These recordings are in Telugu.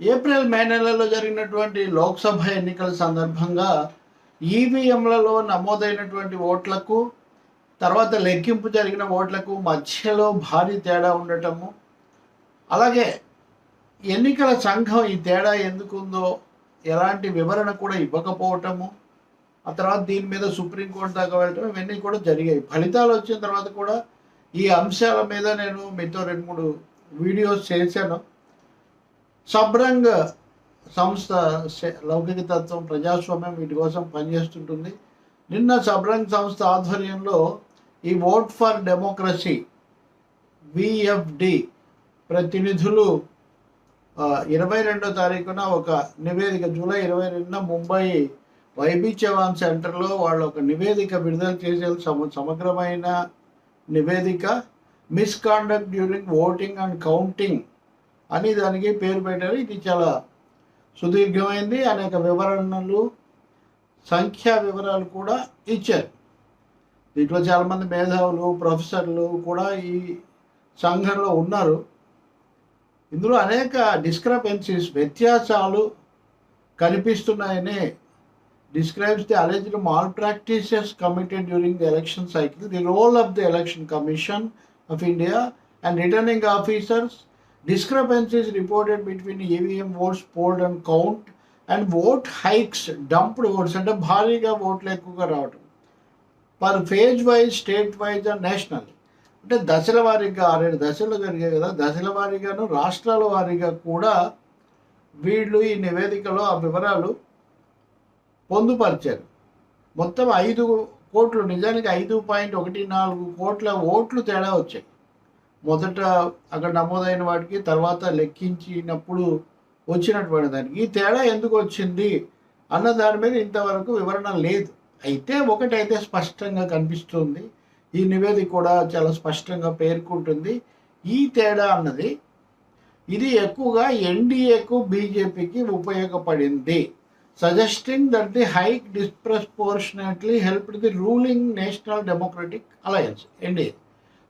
ఏప్రిల్ మే నెలలో జరిగినటువంటి లోక్సభ ఎన్నికల సందర్భంగా ఈవీఎంలలో నమోదైనటువంటి ఓట్లకు తర్వాత లెక్కింపు జరిగిన ఓట్లకు మధ్యలో భారీ తేడా ఉండటము, అలాగే ఎన్నికల సంఘం ఈ తేడా ఎందుకుందో ఎలాంటి వివరణ కూడా ఇవ్వకపోవటము, ఆ తర్వాత దీని మీద సుప్రీంకోర్టు దాకా వెళ్ళటం, ఇవన్నీ కూడా జరిగాయి. ఫలితాలు వచ్చిన తర్వాత కూడా ఈ అంశాల మీద నేను మీతో 2-3 వీడియోస్ చేశాను. సబ్రంగ్ సంస్థ లౌకిక తత్వం, ప్రజాస్వామ్యం వీటి కోసం పనిచేస్తుంటుంది. నిన్న సబ్రంగ్ సంస్థ ఆధ్వర్యంలో ఈ ఓట్ ఫర్ డెమోక్రసీ విఎఫ్డి ప్రతినిధులు 22వ తారీఖున ఒక నివేదిక, జూలై 22న ముంబై వైబీ చవాన్ సెంటర్లో వాళ్ళు ఒక నివేదిక విడుదల చేసే సమగ్రమైన నివేదిక misconduct during voting and counting అని దానికి పేరు పెట్టారు. ఇది చాలా సుదీర్ఘమైంది, అనేక వివరణలు, సంఖ్యా వివరాలు కూడా ఇచ్చారు. దీంట్లో చాలామంది మేధావులు, ప్రొఫెసర్లు కూడా ఈ సంఘంలో ఉన్నారు. ఇందులో అనేక డిస్క్రపెన్సీస్, వ్యత్యాసాలు కనిపిస్తున్నాయని describes the alleged malpractices committed during the election cycle, the role of the Election Commission of India and returning officers, discrepancies reported between EVM votes polled and count, and vote hikes, dumped votes, అంటే భారీగా ఓట్లు ఎక్కువగా రావటం, per phase wise, state wise and national, అంటే దశల వారీగా 6 దశలు జరిగాయి కదా, దశల వారీగాను రాష్ట్రాల వారీగా కూడా వీళ్ళు ఈ నివేదికలో ఆ వివరాలు పొందుపరిచారు. మొత్తం 5 కోట్లు, నిజానికి 5.14 కోట్ల ఓట్లు తేడా వచ్చాయి. మొదట అక్కడ నమోదైన వాటికి, తర్వాత లెక్కించినప్పుడు వచ్చినటువంటి దానికి. ఈ తేడా ఎందుకు వచ్చింది అన్న దాని మీద ఇంతవరకు వివరణ లేదు. అయితే ఒకటైతే స్పష్టంగా కనిపిస్తుంది, ఈ నివేదిక కూడా చాలా స్పష్టంగా పేర్కొంటుంది. ఈ తేడా అన్నది ఇది ఎక్కువగా ఎన్డీఏకు, బీజేపీకి ఉపయోగపడింది, suggesting that the hike disproportionately helped the ruling National Democratic Alliance, NDA.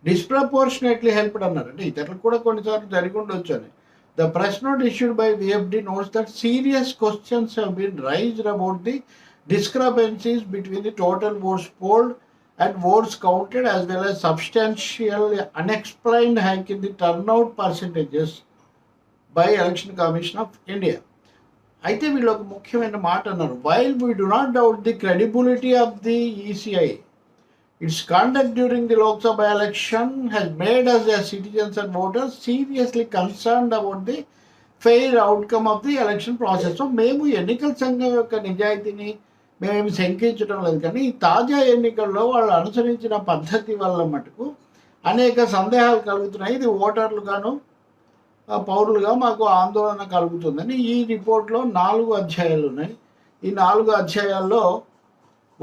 Disproportionately helped అన్నారు, అంటే ఇతరులు కూడా కొన్నిసార్లు జరిగి ఉండొచ్చు అని. The press note issued by VFD notes that serious questions have been raised about the discrepancies between the total votes polled and votes counted, as well as substantial unexplained hike in the turnout percentages by Election Commission of India. అయితే వీళ్ళు ఒక ముఖ్యమైన మాట అన్నారు, while we do not doubt the credibility of the ECI, its conduct during the Lok Sabha election has made us a citizens and voters seriously concerned about the fair outcome of the election process. So మేము ఎన్నికల సంఘం యొక్క నిజాయితీని మేమేమి శంకించడం లేదు, కానీ ఈ తాజా ఎన్నికల్లో వాళ్ళు అనుసరించిన పద్ధతి వల్ల మటుకు అనేక సందేహాలు కలుగుతున్నాయి. ఇది ఓటర్లుగాను పౌరులుగా మాకు ఆందోళన కలుగుతుందని ఈ రిపోర్ట్లో 4 అధ్యాయాలు ఉన్నాయి. ఈ 4 అధ్యాయాల్లో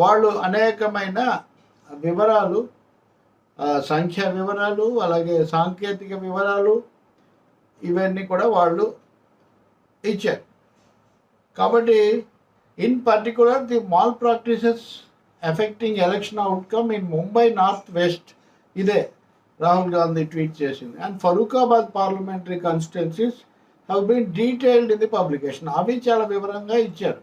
వాళ్ళు అనేకమైన వివరాలు, సంఖ్యా వివరాలు, అలాగే సాంకేతిక వివరాలు, ఇవన్నీ కూడా వాళ్ళు ఇచ్చారు. కాబట్టి in particular the malpractices affecting election outcome in Mumbai north west, ఇదే రాహుల్ గాంధీ ట్వీట్ చేసింది, and Farrukhabad parliamentary constituencies have been detailed in the publication, అవి చాలా వివరంగా ఇచ్చారు.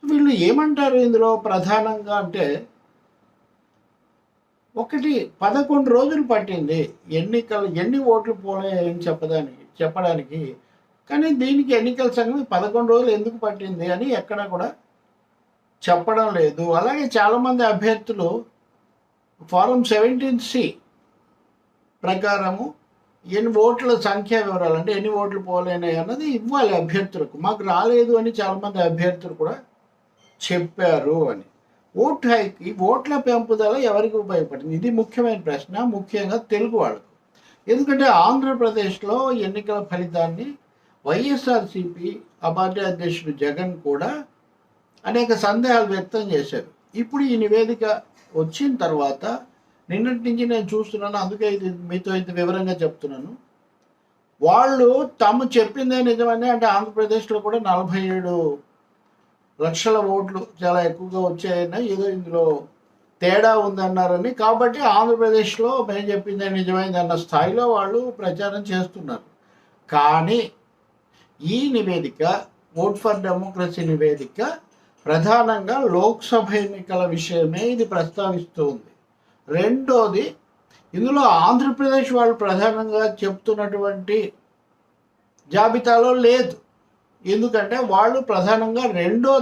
వీళ్ళు ఏమంటారు ఇందులో ప్రధానంగా అంటే, ఒకటి 11 రోజులు పట్టింది ఎన్ని ఓట్లు పోయాయని చెప్పడానికి, కానీ దీనికి ఎన్నికల సంఘం 11 రోజులు ఎందుకు పట్టింది అని ఎక్కడ కూడా చెప్పడం లేదు. అలాగే చాలామంది అభ్యర్థులు ఫారం 17C ప్రకారము ఎన్ని ఓట్ల సంఖ్యా వివరాలు, అంటే ఎన్ని ఓట్లు పోలేనాయి అన్నది ఇవ్వాలి అభ్యర్థులకు. మాకు రాలేదు అని చాలామంది అభ్యర్థులు కూడా చెప్పారు అని. ఓట్ హైక్, ఈ ఓట్ల పెంపుదల ఎవరికి ఉపయోగపడింది, ఇది ముఖ్యమైన ప్రశ్న, ముఖ్యంగా తెలుగు వాళ్ళకు. ఎందుకంటే ఆంధ్రప్రదేశ్లో ఎన్నికల ఫలితాన్ని వైఎస్ఆర్సీపీ ఆ పార్టీ అధ్యక్షుడు జగన్ కూడా అనేక సందేహాలు వ్యక్తం చేశారు. ఇప్పుడు ఈ నివేదిక వచ్చిన తర్వాత నిన్నటి నుంచి నేను చూస్తున్నాను, అందుకే ఇది మీతో ఇంత వివరంగా చెప్తున్నాను. వాళ్ళు తాము చెప్పిందే నిజమని, అంటే ఆంధ్రప్రదేశ్లో కూడా 47 లక్షల ఓట్లు చాలా ఎక్కువగా వచ్చాయని, ఏదో ఇందులో తేడా ఉందన్నారని, కాబట్టి ఆంధ్రప్రదేశ్లో మేము చెప్పిందే నిజమైంది అన్న స్థాయిలో వాళ్ళు ప్రచారం చేస్తున్నారు. కానీ ఈ నివేదిక ఓట్ ఫర్ డెమోక్రసీ నివేదిక ప్రధానంగా లోక్సభ ఎన్నికల విషయమే ఇది ప్రస్తావిస్తూ ఉంది. రెండోది, ఇందులో ఆంధ్రప్రదేశ్ వాళ్ళు ప్రధానంగా చెప్తున్నటువంటి జాబితాలో లేదు. ఎందుకంటే వాళ్ళు ప్రధానంగా రెండో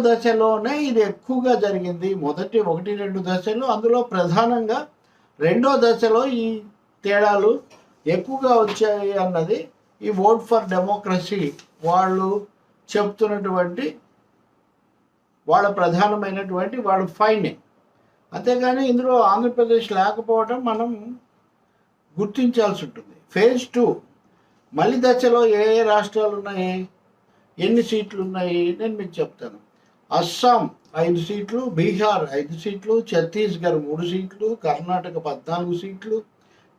దశలోనే ఇది ఎక్కువగా జరిగింది. మొదటి 1-2 దశలు, అందులో ప్రధానంగా రెండో దశలో ఈ తేడాలు ఎక్కువగా వచ్చాయి అన్నది ఈ ఓట్ ఫర్ డెమోక్రసీ వాళ్ళు చెప్తున్నటువంటి వాళ్ళ ప్రధానమైనటువంటి వాళ్ళ ఫైండింగ్. అంతేగాని ఇందులో ఆంధ్రప్రదేశ్ లేకపోవడం మనం గుర్తించాల్సి ఉంటుంది. ఫేజ్ 2 మళ్ళీ దశలో ఏ ఏ రాష్ట్రాలు ఉన్నాయి, ఎన్ని సీట్లు ఉన్నాయి నేను మీకు చెప్తాను. అస్సాం 5 సీట్లు, బీహార్ 5 సీట్లు, ఛత్తీస్గఢ్ 3 సీట్లు, కర్ణాటక 14 సీట్లు,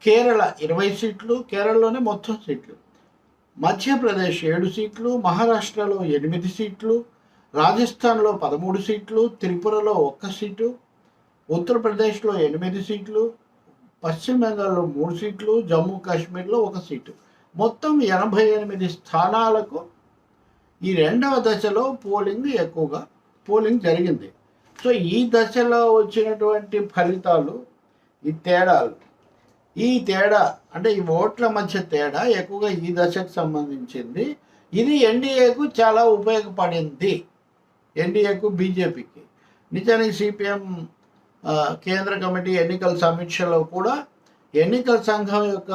కేరళ 20 సీట్లు, కేరళలోనే మొత్తం సీట్లు, మధ్యప్రదేశ్ 7 సీట్లు, మహారాష్ట్రలో 8 సీట్లు, రాజస్థాన్లో 13 సీట్లు, త్రిపురలో 1 సీటు, ఉత్తరప్రదేశ్లో 8 సీట్లు, పశ్చిమ బెంగాల్లో 3 సీట్లు, జమ్మూ కాశ్మీర్లో 1 సీటు, మొత్తం 88 స్థానాలకు ఈ రెండవ దశలో పోలింగ్ జరిగింది. సో ఈ దశలో వచ్చినటువంటి ఫలితాలు, ఈ తేడా అంటే ఈ ఓట్ల మధ్య తేడా ఎక్కువగా ఈ దశకు సంబంధించింది. ఇది ఎన్డీఏకు చాలా ఉపయోగపడింది, ఎన్డీఏకు, బీజేపీకి. నిజానికి సిపిఎం కేంద్ర కమిటీ ఎన్నికల సమీక్షలో కూడా ఎన్నికల సంఘం యొక్క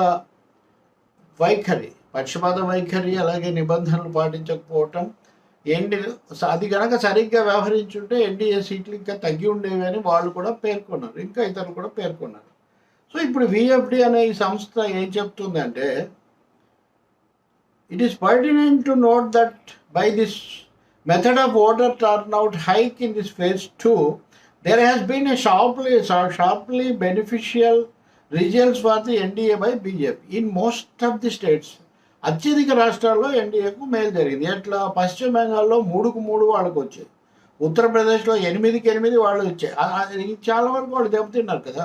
వైఖరి, పక్షపాత వైఖరి, అలాగే నిబంధనలు పాటించకపోవటం, అది కనుక సరిగ్గా వ్యవహరించుంటే ఎన్డీఏ సీట్లు ఇంకా తగ్గి ఉండేవి అని వాళ్ళు కూడా పేర్కొన్నారు, ఇంకా ఇతరులు కూడా పేర్కొన్నారు. సో ఇప్పుడు విఎఫ్డి అనే ఈ సంస్థ ఏం చెప్తుందంటే, it is pertinent to note that by this method of voter turnout hike in this phase 2 there has been a sharply beneficial results for the NDA by BJP in most of the states. అత్యధిక రాష్ట్రాల్లో ఎన్డీఏకు మేలు జరిగింది. ఎట్లా? పశ్చిమ బెంగాల్లో 3-3 వాళ్ళకు వచ్చాయి, ఉత్తరప్రదేశ్లో 8-8 వాళ్ళు వచ్చాయి, చాలా వరకు వాళ్ళు దెబ్బతిన్నారు కదా.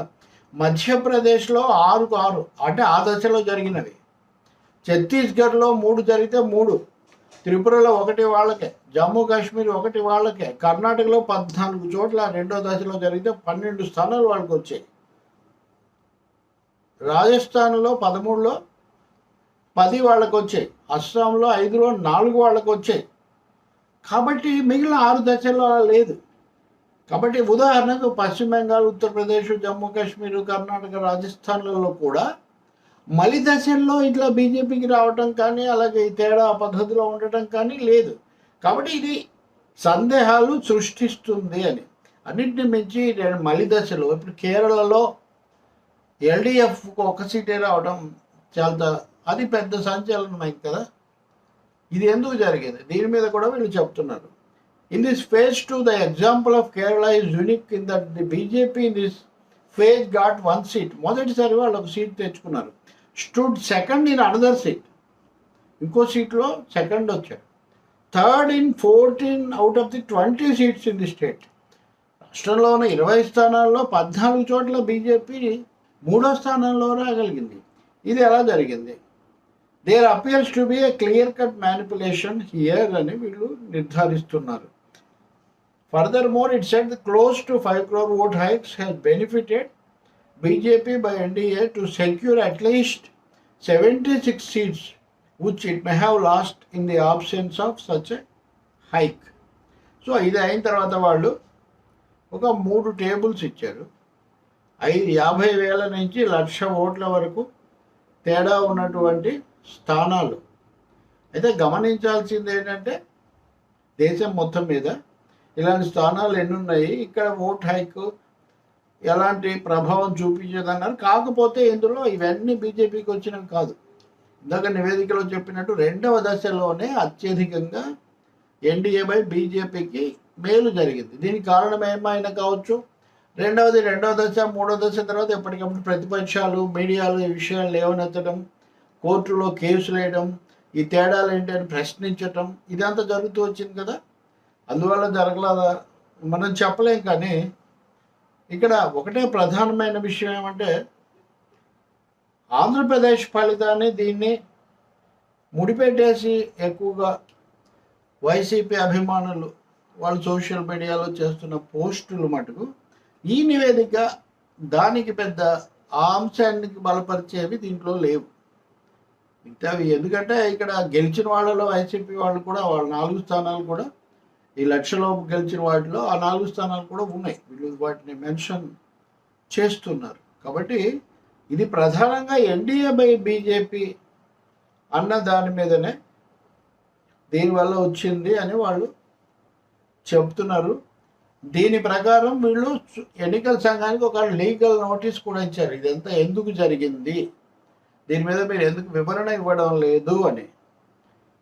మధ్యప్రదేశ్లో 6-6 అంటే ఆ దశలో జరిగినవి, ఛత్తీస్గఢ్లో 3 జరిగితే 3, త్రిపురలో 1 వాళ్ళకే, జమ్మూ కాశ్మీర్ 1 వాళ్ళకే, కర్ణాటకలో 14 చోట్ల రెండో దశలో జరిగితే 12 స్థానాలు వాళ్ళకి వచ్చాయి, రాజస్థాన్లో 13లో 10 వాళ్ళకు వచ్చాయి, అస్సాంలో 5లో 4 వాళ్ళకు వచ్చాయి. కాబట్టి మిగిలిన 6 దశల్లో లేదు. కాబట్టి ఉదాహరణకు పశ్చిమ బెంగాల్, ఉత్తరప్రదేశ్, జమ్మూ కాశ్మీర్, కర్ణాటక, రాజస్థాన్లలో కూడా మలి దశల్లో ఇట్లా బీజేపీకి రావటం కానీ, అలాగే ఈ తేడా పద్ధతిలో ఉండటం కానీ లేదు. కాబట్టి ఇది సందేహాలు సృష్టిస్తుంది అని. అన్నింటిని మించి మలి దశలో ఇప్పుడు కేరళలో ఎల్డీఎఫ్కు 1 సీటే రావడం అది పెద్ద సంచలనమైంది కదా. ఇది ఎందుకు జరిగింది, దీని మీద కూడా వీళ్ళు చెప్తున్నారు. In this phase 2, the example of Kerala is unique in that the BJP in this phase got 1 seat. మొదటిసారి వాళ్ళు 1 సీట్ తెచ్చుకున్నారు. Stood second in another seat. ఇంకో సీట్లో సెకండ్ వచ్చారు. Third in 14 out of the 20 seats in the state. రాష్ట్రంలో ఉన్న 20 స్థానాల్లో 14 చోట్ల బీజేపీ 3వ స్థానంలో రాగలిగింది. ఇది ఎలా జరిగింది? There appears to be a clear-cut manipulation here అని వీళ్ళు నిర్ధారిస్తున్నారు. Furthermore, it said the close to 5 crore vote hikes has benefited BJP by NDA to secure at least 76 seats, which it may have lost in the absence of such a hike. So, ఇది అయిన తర్వాత వాళ్ళు ఒక 3 టేబుల్స్ ఇచ్చారు. 50,000 నుంచి 1,00,000 ఓట్ల వరకు తేడా ఉన్నటువంటి స్థానాలు. అయితే గమనించాల్సింది ఏంటంటే, దేశం మొత్తం మీద ఇలాంటి స్థానాలు ఎన్ని ఉన్నాయి, ఇక్కడ ఓట్ హైక్ ఎలాంటి ప్రభావం చూపించదన్నారు. కాకపోతే ఇందులో ఇవన్నీ బీజేపీకి వచ్చినవి కాదు. ఇందాక నివేదికలో చెప్పినట్టు రెండవ దశలోనే అత్యధికంగా ఎన్డీఏ బై బీజేపీకి మేలు జరిగింది. దీనికి కారణం ఏమైనా కావచ్చు. రెండవ దశ, మూడవ దశ తర్వాత ఎప్పటికప్పుడు ప్రతిపక్షాలు, మీడియాలు ఈ విషయాలు లేవనెత్తడం, కోర్టులో కేసులు వేయడం, ఈ తేడాలు ఏంటి అని ప్రశ్నించటం, ఇదంతా జరుగుతూ వచ్చింది కదా. అందువల్ల జరగలేదా మనం చెప్పలేం. కానీ ఇక్కడ ఒకటే ప్రధానమైన విషయం ఏమంటే, ఆంధ్రప్రదేశ్ ఫలితాన్ని దీన్ని ముడిపెట్టేసి ఎక్కువగా వైసీపీ అభిమానులు వాళ్ళు సోషల్ మీడియాలో చేస్తున్న పోస్టులు మటుకు ఈ నివేదిక దానికి పెద్ద ఆ అంశానికి బలపరిచేవి దీంట్లో లేవు. మిగతావి ఎందుకంటే ఇక్కడ గెలిచిన వాళ్ళలో వైసీపీ వాళ్ళు కూడా వాళ్ళ 4 స్థానాలు కూడా ఈ లక్షలోపు గెలిచిన వాటిలో ఆ 4 స్థానాలు కూడా ఉన్నాయి. వీళ్ళు వాటిని మెన్షన్ చేస్తున్నారు. కాబట్టి ఇది ప్రధానంగా ఎన్డీఏ బై బీజేపీ అన్న దాని మీదనే దీనివల్ల వచ్చింది అని వాళ్ళు చెప్తున్నారు. దీని ప్రకారం వీళ్ళు ఎన్నికల సంఘానికి ఒక లీగల్ నోటీస్ కూడా ఇచ్చారు. ఇదంతా ఎందుకు జరిగింది, దీని మీద మీరు ఎందుకు వివరణ ఇవ్వడం లేదు అని.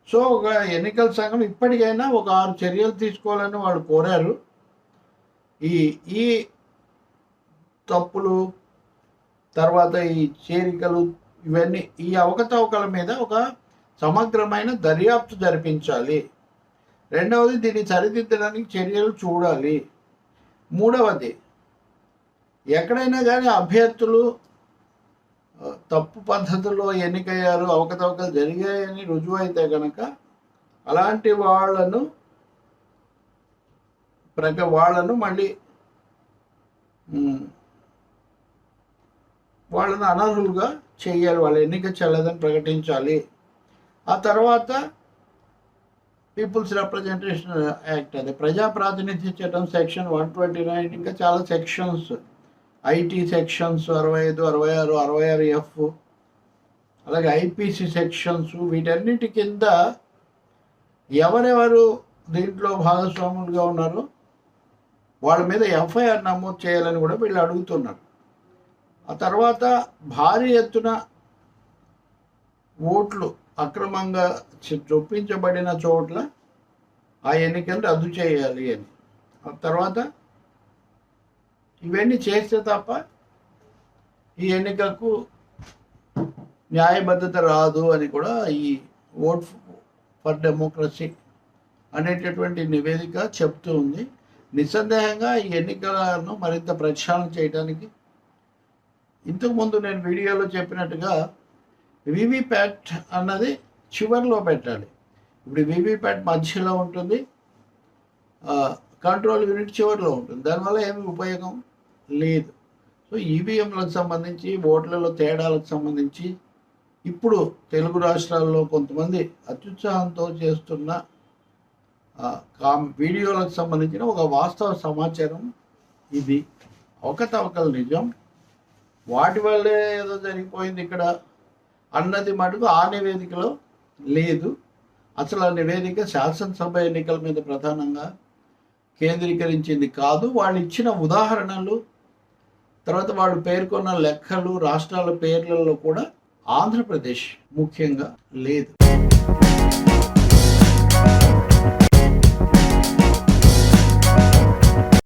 సో ఒక ఎన్నికల సంఘం ఇప్పటికైనా ఒక 6 చర్యలు తీసుకోవాలని వాళ్ళు కోరారు. ఈ తప్పులు తర్వాత ఈ చేరికలు ఇవన్నీ ఈ అవకతవకల మీద ఒక సమగ్రమైన దర్యాప్తు జరిపించాలి. రెండవది దీన్ని సరిదిద్దడానికి చర్యలు చూడాలి. మూడవది ఎక్కడైనా కానీ అభ్యర్థులు తప్పు పద్ధతుల్లో ఎన్నికయ్యారు, అవకతవకలు జరిగాయని రుజువైతే కనుక అలాంటి వాళ్ళను మళ్ళీ వాళ్ళను అనర్హులుగా చేయాలి, వాళ్ళ ఎన్నిక చెల్లదని ప్రకటించాలి. ఆ తర్వాత పీపుల్స్ రిప్రజెంటేషన్ యాక్ట్, అదే ప్రజా ప్రాతినిధ్య చట్టం సెక్షన్ 129, ఇంకా చాలా సెక్షన్స్, ఐటీ సెక్షన్స్ 65, 66, 66F, అలాగే ఐపీసీ సెక్షన్స్, వీటన్నిటి కింద ఎవరెవరు దీంట్లో భాగస్వాములుగా ఉన్నారో వాళ్ళ మీద ఎఫ్ఐఆర్ నమోదు చేయాలని కూడా వీళ్ళు అడుగుతున్నారు. ఆ తర్వాత భారీ ఎత్తున ఓట్లు అక్రమంగా చొప్పించబడిన చోట్ల ఆ ఎన్నికలు రద్దు చేయాలి అని. ఆ తర్వాత ఇవన్నీ చేస్తే తప్ప ఈ ఎన్నికకు న్యాయబద్ధత రాదు అని కూడా ఈ ఓట్ ఫర్ డెమోక్రసీ అనేటటువంటి నివేదిక చెప్తూ ఉంది. నిస్సందేహంగా ఈ ఎన్నికలను మరింత ప్రక్షాళన చేయడానికి ఇంతకుముందు నేను వీడియోలో చెప్పినట్టుగా వీవీప్యాట్ అన్నది చివరిలో పెట్టాలి. ఇప్పుడు వీవీప్యాట్ మధ్యలో ఉంటుంది, కంట్రోల్ యూనిట్ చివరిలో ఉంటుంది. దానివల్ల ఏమీ ఉపయోగం లేదు. సో ఈవీఎంలకు సంబంధించి ఓట్లలో తేడాలకు సంబంధించి ఇప్పుడు తెలుగు రాష్ట్రాల్లో కొంతమంది అత్యుత్సాహంతో చేస్తున్న వీడియోలకు సంబంధించిన ఒక వాస్తవ సమాచారం ఇది. అవకతవకలు నిజం, వాటి వల్లే ఏదో జరిగిపోయింది ఇక్కడ అన్నది మటుకు ఆ నివేదికలో లేదు. అసలు ఆ నివేదిక శాసనసభ ఎన్నికల మీద ప్రధానంగా కేంద్రీకరించింది కాదు. వాళ్ళు ఇచ్చిన ఉదాహరణలు, తర్వాత వాళ్ళు పేర్కొన్న లెక్కలు, రాష్ట్రాల పేర్లలో కూడా ఆంధ్రప్రదేశ్ ముఖ్యంగా లేదు.